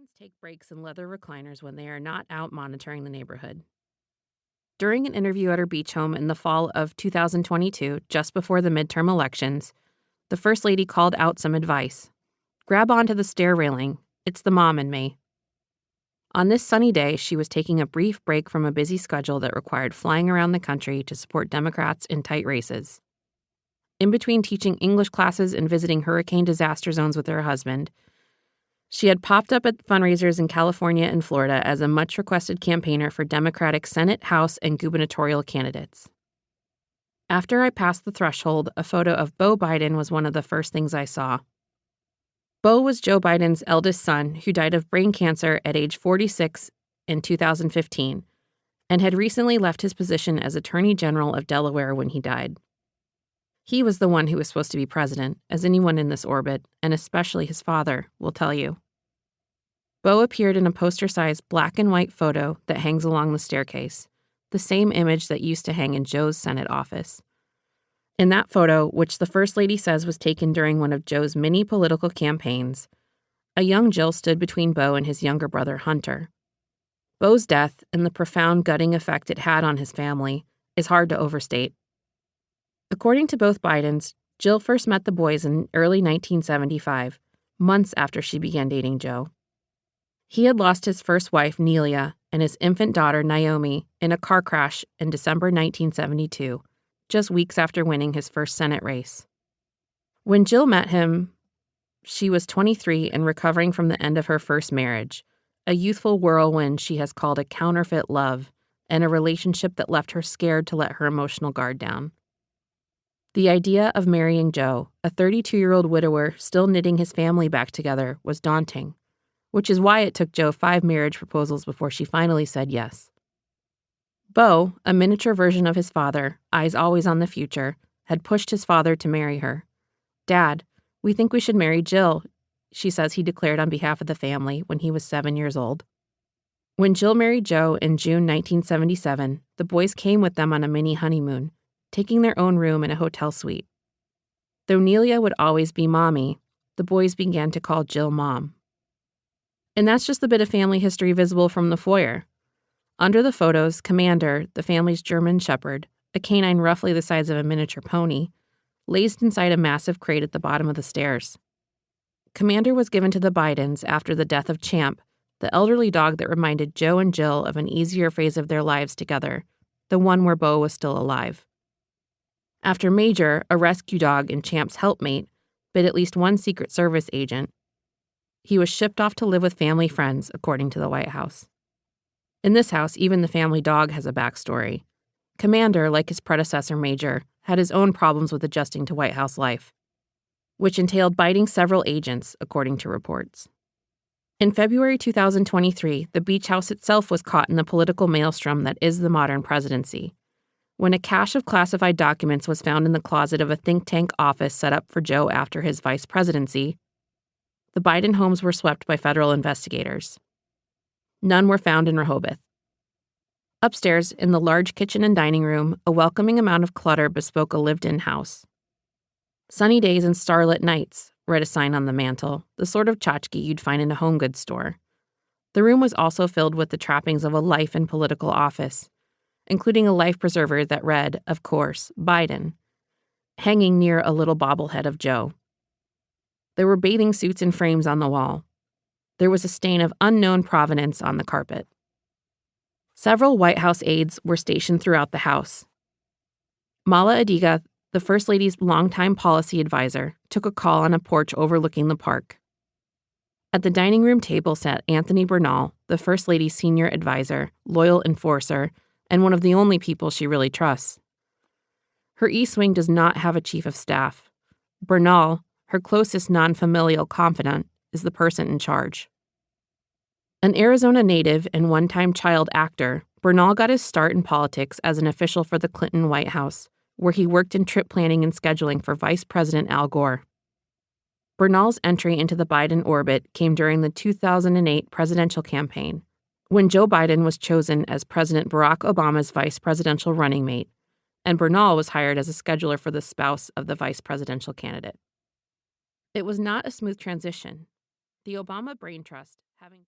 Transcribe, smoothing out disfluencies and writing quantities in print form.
Presidents take breaks in leather recliners when they are not out monitoring the neighborhood. During an interview at her beach home in the fall of 2022, just before the midterm elections, the First Lady called out some advice. Grab onto the stair railing. It's the mom in me. On this sunny day, she was taking a brief break from a busy schedule that required flying around the country to support Democrats in tight races. In between teaching English classes and visiting hurricane disaster zones with her husband, she had popped up at fundraisers in California and Florida as a much-requested campaigner for Democratic Senate, House, and gubernatorial candidates. After I passed the threshold, a photo of Beau Biden was one of the first things I saw. Beau was Joe Biden's eldest son, who died of brain cancer at age 46 in 2015, and had recently left his position as Attorney General of Delaware when he died. He was the one who was supposed to be president, as anyone in this orbit, and especially his father, will tell you. Beau appeared in a poster-sized black and white photo that hangs along the staircase, the same image that used to hang in Joe's Senate office. In that photo, which the First Lady says was taken during one of Joe's many political campaigns, a young Jill stood between Beau and his younger brother, Hunter. Beau's death, and the profound gutting effect it had on his family, is hard to overstate. According to both Bidens, Jill first met the boys in early 1975, months after she began dating Joe. He had lost his first wife, Nelia, and his infant daughter, Naomi, in a car crash in December 1972, just weeks after winning his first Senate race. When Jill met him, she was 23 and recovering from the end of her first marriage, a youthful whirlwind she has called a counterfeit love, and a relationship that left her scared to let her emotional guard down. The idea of marrying Joe, a 32-year-old widower still knitting his family back together, was daunting, which is why it took Joe 5 marriage proposals before she finally said yes. Beau, a miniature version of his father, eyes always on the future, had pushed his father to marry her. "Dad, we think we should marry Jill," she says he declared on behalf of the family when he was 7 years old. When Jill married Joe in June 1977, the boys came with them on a mini honeymoon, taking their own room in a hotel suite. Though Nelia would always be Mommy, the boys began to call Jill Mom. And that's just a bit of family history visible from the foyer. Under the photos, Commander, the family's German shepherd, a canine roughly the size of a miniature pony, lazed inside a massive crate at the bottom of the stairs. Commander was given to the Bidens after the death of Champ, the elderly dog that reminded Joe and Jill of an easier phase of their lives together, the one where Beau was still alive. After Major, a rescue dog and Champ's helpmate, bit at least one Secret Service agent, he was shipped off to live with family friends, according to the White House. In this house, even the family dog has a backstory. Commander, like his predecessor Major, had his own problems with adjusting to White House life, which entailed biting several agents, according to reports. In February 2023, the beach house itself was caught in the political maelstrom that is the modern presidency, when a cache of classified documents was found in the closet of a think tank office set up for Joe after his vice presidency. The Biden homes were swept by federal investigators. None were found in Rehoboth. Upstairs, in the large kitchen and dining room, a welcoming amount of clutter bespoke a lived-in house. "Sunny days and starlit nights," read a sign on the mantel, the sort of tchotchke you'd find in a home goods store. The room was also filled with the trappings of a life in political office, including a life preserver that read, of course, Biden, hanging near a little bobblehead of Joe. There were bathing suits and frames on the wall. There was a stain of unknown provenance on the carpet. Several White House aides were stationed throughout the house. Mala Adiga, the First Lady's longtime policy advisor, took a call on a porch overlooking the park. At the dining room table sat Anthony Bernal, the First Lady's senior advisor, loyal enforcer, and one of the only people she really trusts. Her East Wing does not have a chief of staff. Bernal, her closest non-familial confidant, is the person in charge. An Arizona native and one-time child actor, Bernal got his start in politics as an official for the Clinton White House, where he worked in trip planning and scheduling for Vice President Al Gore. Bernal's entry into the Biden orbit came during the 2008 presidential campaign, when Joe Biden was chosen as President Barack Obama's vice presidential running mate, and Bernal was hired as a scheduler for the spouse of the vice presidential candidate. It was not a smooth transition. The Obama Brain Trust, having